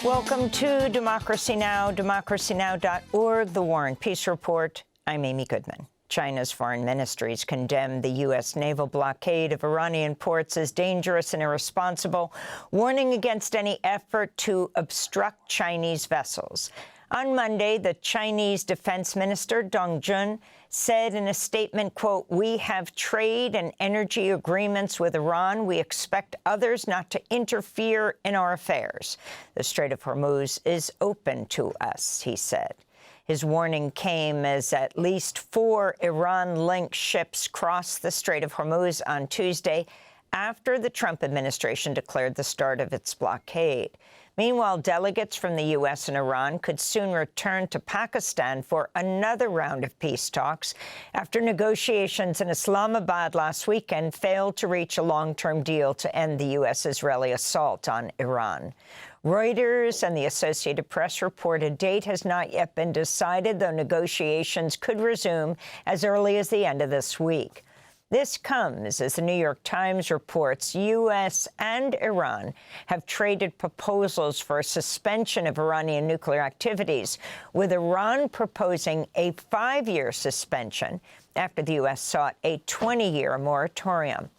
Welcome to Democracy Now!, democracynow.org, The War and Peace Report. I'm Amy Goodman. China's foreign ministries condemned the U.S. naval blockade of Iranian ports as dangerous and irresponsible, warning against any effort to obstruct Chinese vessels. On Monday, the Chinese Defense Minister, Dong Jun, said in a statement, quote, "We have trade and energy agreements with Iran. We expect others not to interfere in our affairs. The Strait of Hormuz is open to us," he said. His warning came as at least 4 Iran-linked ships crossed the Strait of Hormuz on Tuesday after the Trump administration declared the start of its blockade. Meanwhile, delegates from the U.S. and Iran could soon return to Pakistan for another round of peace talks after negotiations in Islamabad last weekend failed to reach a long-term deal to end the U.S.-Israeli assault on Iran. Reuters and the Associated Press report a date has not yet been decided, though negotiations could resume as early as the end of this week. This comes as the New York Times reports U.S. and Iran have traded proposals for a suspension of Iranian nuclear activities, with Iran proposing a 5-year suspension after the U.S. sought a 20-year moratorium.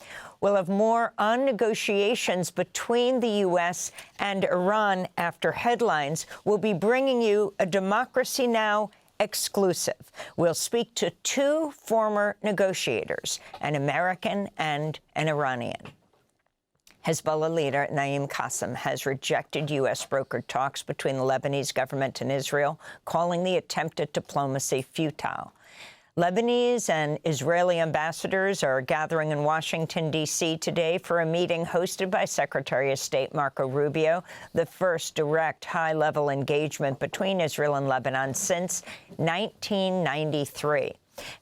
We'll have more on negotiations between the U.S. and Iran after headlines. We'll be bringing you a Democracy Now! Exclusive. We'll speak to 2 former negotiators, an American and an Iranian. Hezbollah leader Naim Qassem has rejected U.S.-brokered talks between the Lebanese government and Israel, calling the attempt at diplomacy futile. Lebanese and Israeli ambassadors are gathering in Washington, D.C. today for a meeting hosted by Secretary of State Marco Rubio, the first direct high-level engagement between Israel and Lebanon since 1993.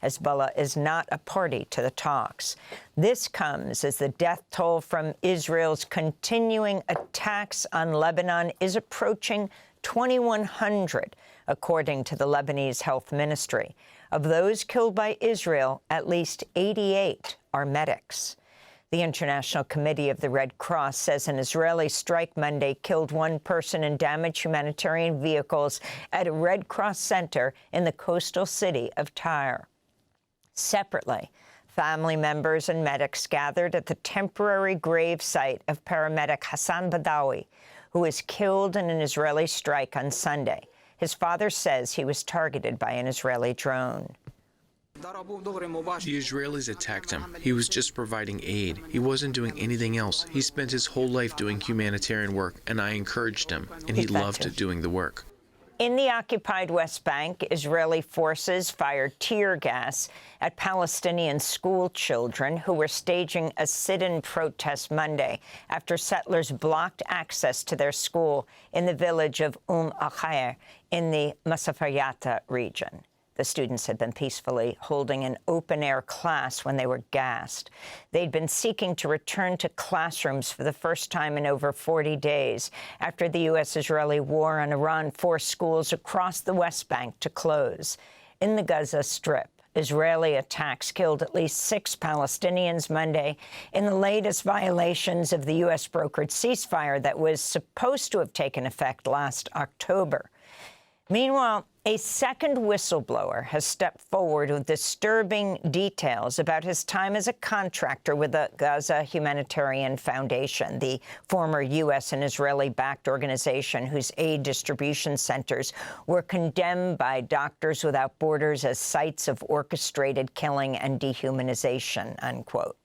Hezbollah is not a party to the talks. This comes as the death toll from Israel's continuing attacks on Lebanon is approaching 2,100, according to the Lebanese Health Ministry. Of those killed by Israel, at least 88 are medics. The International Committee of the Red Cross says an Israeli strike Monday killed 1 person and damaged humanitarian vehicles at a Red Cross center in the coastal city of Tyre. Separately, family members and medics gathered at the temporary grave site of paramedic Hassan Badawi, who was killed in an Israeli strike on Sunday. His father says he was targeted by an Israeli drone. The Israelis attacked him. He was just providing aid. He wasn't doing anything else. He spent his whole life doing humanitarian work, and I encouraged him, and he loved doing the work. In the occupied West Bank, Israeli forces fired tear gas at Palestinian school children who were staging a sit-in protest Monday after settlers blocked access to their school in the village of Al-Khair in the Masafayata region. The students had been peacefully holding an open-air class when they were gassed. They'd been seeking to return to classrooms for the first time in over 40 days after the U.S.-Israeli war on Iran forced schools across the West Bank to close. In the Gaza Strip, Israeli attacks killed at least 6 Palestinians Monday in the latest violations of the U.S.-brokered ceasefire that was supposed to have taken effect last October. Meanwhile, a second whistleblower has stepped forward with disturbing details about his time as a contractor with the Gaza Humanitarian Foundation, the former U.S. and Israeli-backed organization whose aid distribution centers were condemned by Doctors Without Borders as sites of orchestrated killing and dehumanization, unquote.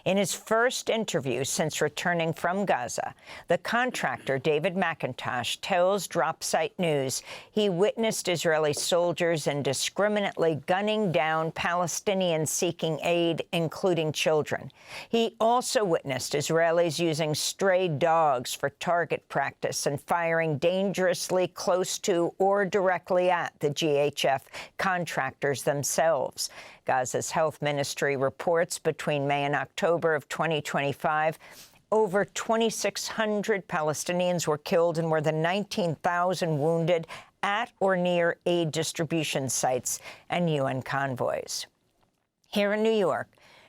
In his first interview since returning from Gaza, the contractor, David McIntosh, tells Dropsite News he witnessed Israeli soldiers indiscriminately gunning down Palestinians seeking aid, including children. He also witnessed Israelis using stray dogs for target practice and firing dangerously close to or directly at the GHF contractors themselves. Gaza's health ministry reports between May and October of 2025, over 2,600 Palestinians were killed and more than 19,000 wounded at or near aid distribution sites and UN convoys. Here in New York,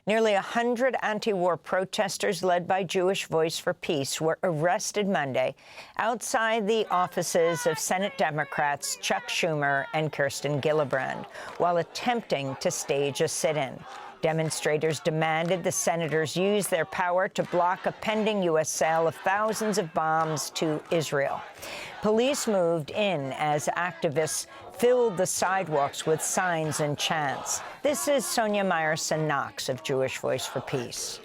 Nearly 100 anti-war protesters led by Jewish Voice for Peace were arrested Monday outside the offices of Senate Democrats Chuck Schumer and Kirsten Gillibrand while attempting to stage a sit-in. Demonstrators demanded the senators use their power to block a pending U.S. sale of thousands of bombs to Israel. Police moved in as activists filled the sidewalks with signs and chants. This is Sonia Meyerson-Knox of Jewish Voice for Peace.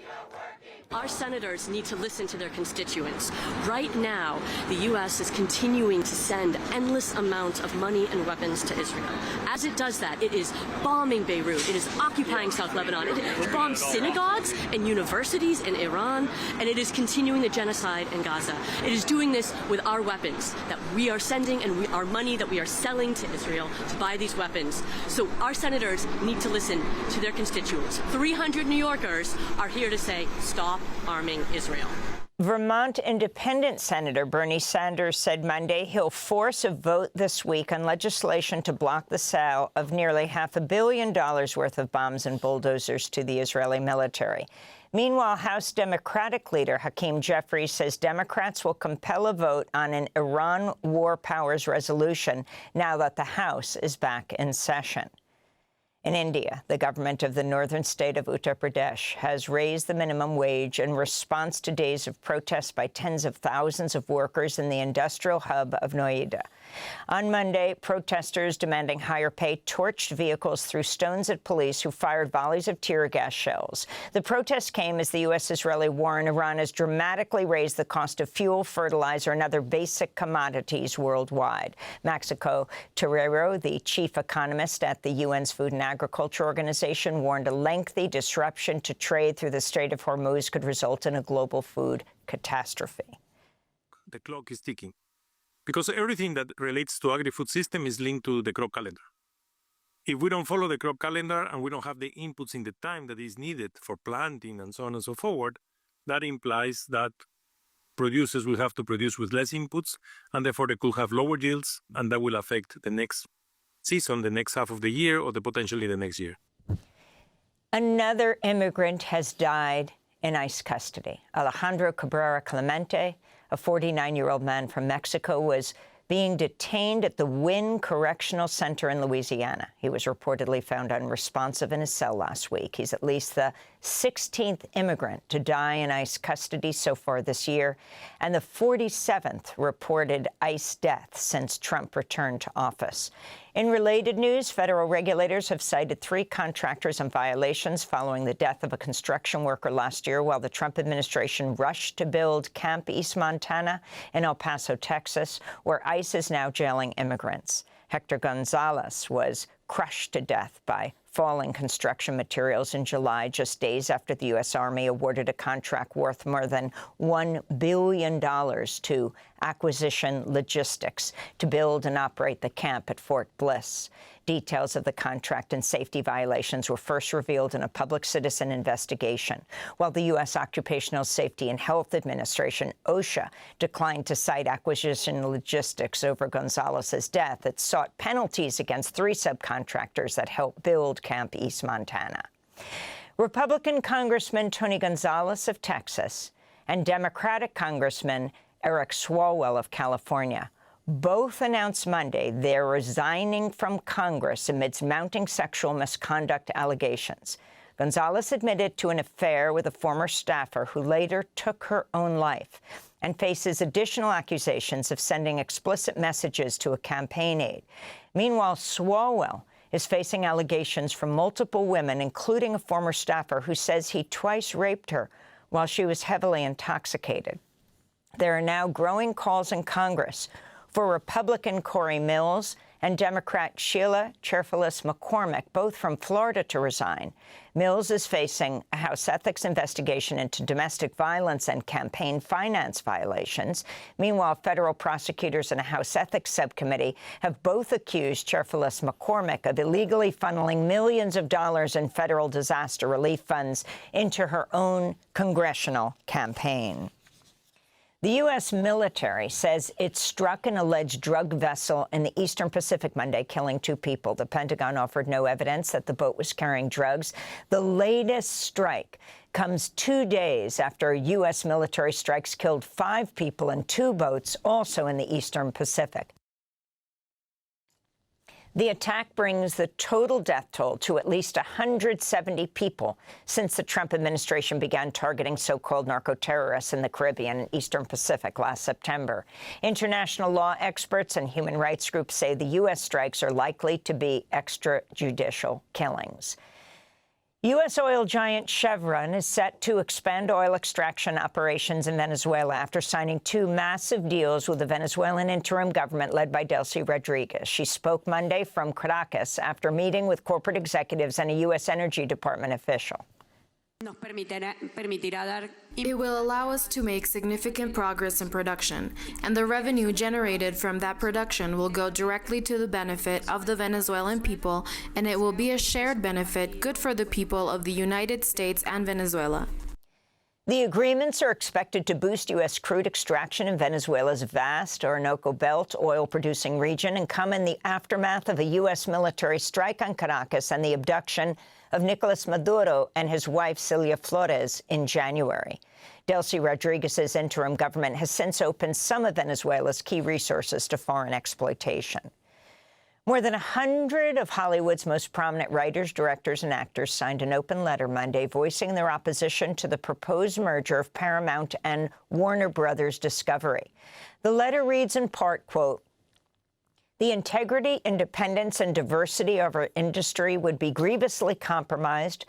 Our senators need to listen to their constituents. Right now, the U.S. is continuing to send endless amounts of money and weapons to Israel. As it does that, it is bombing Beirut, it is occupying South Lebanon, it bombs synagogues and universities in Iran, and it is continuing the genocide in Gaza. It is doing this with our weapons that we are sending and our money that we are selling to Israel to buy these weapons. So our senators need to listen to their constituents. 300 New Yorkers are here to say, stop arming Israel. Vermont Independent Senator Bernie Sanders said Monday he'll force a vote this week on legislation to block the sale of nearly $500 million worth of bombs and bulldozers to the Israeli military. Meanwhile, House Democratic leader Hakeem Jeffries says Democrats will compel a vote on an Iran war powers resolution now that the House is back in session. In India, the government of the northern state of Uttar Pradesh has raised the minimum wage in response to days of protests by tens of thousands of workers in the industrial hub of Noida. On Monday, protesters demanding higher pay torched vehicles, threw stones at police who fired volleys of tear gas shells. The protest came as the U.S.-Israeli war in Iran has dramatically raised the cost of fuel, fertilizer, and other basic commodities worldwide. Mexico Terrero, the chief economist at the UN's Food and Agriculture Organization, warned a lengthy disruption to trade through the Strait of Hormuz could result in a global food catastrophe. The clock is ticking, because everything that relates to agri-food system is linked to the crop calendar. If we don't follow the crop calendar and we don't have the inputs in the time that is needed for planting and so on and so forward, that implies that producers will have to produce with less inputs, and therefore they could have lower yields, and that will affect the next season, the next half of the year, or potentially the next year. Another immigrant has died in ICE custody. Alejandro Cabrera Clemente, a 49-year-old man from Mexico, was being detained at the Wynn Correctional Center in Louisiana. He was reportedly found unresponsive in his cell last week. He's at least the 16th immigrant to die in ICE custody so far this year, and the 47th reported ICE death since Trump returned to office. In related news, federal regulators have cited 3 contractors on violations following the death of a construction worker last year while the Trump administration rushed to build Camp East Montana in El Paso, Texas, where ICE is now jailing immigrants. Hector Gonzalez was crushed to death by falling construction materials in July, just days after the U.S. Army awarded a contract worth more than $1 billion to Acquisition Logistics to build and operate the camp at Fort Bliss. Details of the contract and safety violations were first revealed in a public citizen investigation, while the U.S. Occupational Safety and Health Administration, OSHA, declined to cite Acquisition Logistics over Gonzalez's death. It sought penalties against 3 subcontractors that helped build Camp East Montana. Republican Congressman Tony Gonzalez of Texas and Democratic Congressman Eric Swalwell of California both announced Monday they're resigning from Congress amidst mounting sexual misconduct allegations. Gonzalez admitted to an affair with a former staffer who later took her own life and faces additional accusations of sending explicit messages to a campaign aide. Meanwhile, Swalwell is facing allegations from multiple women, including a former staffer who says he twice raped her while she was heavily intoxicated. There are now growing calls in Congress for Republican Corey Mills and Democrat Sheila Cherfilus McCormick, both from Florida, to resign. Mills is facing a House ethics investigation into domestic violence and campaign finance violations. Meanwhile, federal prosecutors and a House ethics subcommittee have both accused Cherfilus McCormick of illegally funneling millions of dollars in federal disaster relief funds into her own congressional campaign. The U.S. military says it struck an alleged drug vessel in the Eastern Pacific Monday, killing 2 people. The Pentagon offered no evidence that the boat was carrying drugs. The latest strike comes 2 days after U.S. military strikes killed 5 people in 2 boats, also in the Eastern Pacific. The attack brings the total death toll to at least 170 people since the Trump administration began targeting so-called narco-terrorists in the Caribbean and Eastern Pacific last September. International law experts and human rights groups say the U.S. strikes are likely to be extrajudicial killings. U.S. oil giant Chevron is set to expand oil extraction operations in Venezuela after signing 2 massive deals with the Venezuelan interim government led by Delcy Rodriguez. She spoke Monday from Caracas after meeting with corporate executives and a U.S. Energy Department official. It will allow us to make significant progress in production, and the revenue generated from that production will go directly to the benefit of the Venezuelan people, and it will be a shared benefit good for the people of the United States and Venezuela. The agreements are expected to boost U.S. crude extraction in Venezuela's vast Orinoco Belt oil-producing region and come in the aftermath of a U.S. military strike on Caracas and the abduction of Nicolas Maduro and his wife, Cilia Flores, in January. Delcy Rodriguez's interim government has since opened some of Venezuela's key resources to foreign exploitation. More than 100 of Hollywood's most prominent writers, directors, and actors signed an open letter Monday voicing their opposition to the proposed merger of Paramount and Warner Bros. Discovery. The letter reads in part, quote, "The integrity, independence, and diversity of our industry would be grievously compromised.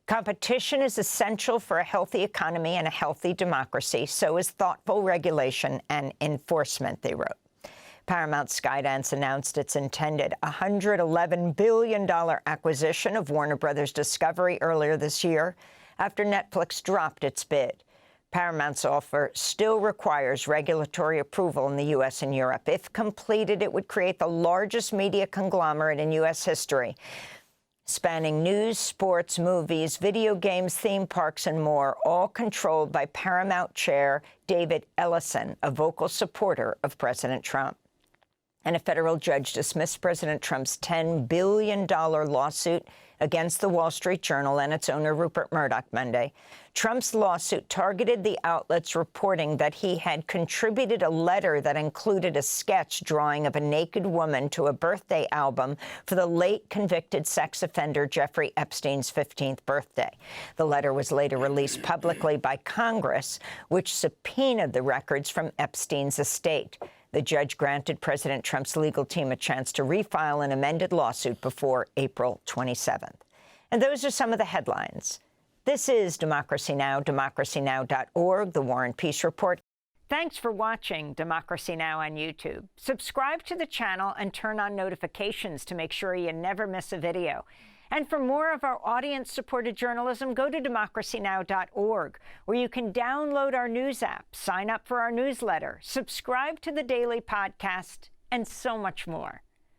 Competition is essential for a healthy economy and a healthy democracy. So is thoughtful regulation and enforcement," they wrote. Paramount Skydance announced its intended $111 billion acquisition of Warner Bros. Discovery earlier this year after Netflix dropped its bid. Paramount's offer still requires regulatory approval in the U.S. and Europe. If completed, it would create the largest media conglomerate in U.S. history, spanning news, sports, movies, video games, theme parks, and more, all controlled by Paramount chair David Ellison, a vocal supporter of President Trump. And a federal judge dismissed President Trump's $10 billion lawsuit against the Wall Street Journal and its owner, Rupert Murdoch, Monday. Trump's lawsuit targeted the outlets reporting that he had contributed a letter that included a sketch drawing of a naked woman to a birthday album for the late convicted sex offender Jeffrey Epstein's 15th birthday. The letter was later released publicly by Congress, which subpoenaed the records from Epstein's estate. The judge granted President Trump's legal team a chance to refile an amended lawsuit before April 27th. And those are some of the headlines. This is Democracy Now!, democracynow.org, The War and Peace Report. Thanks for watching Democracy Now! On YouTube. Subscribe to the channel and turn on notifications to make sure you never miss a video. And for more of our audience-supported journalism, go to democracynow.org, where you can download our news app, sign up for our newsletter, subscribe to the daily podcast, and so much more.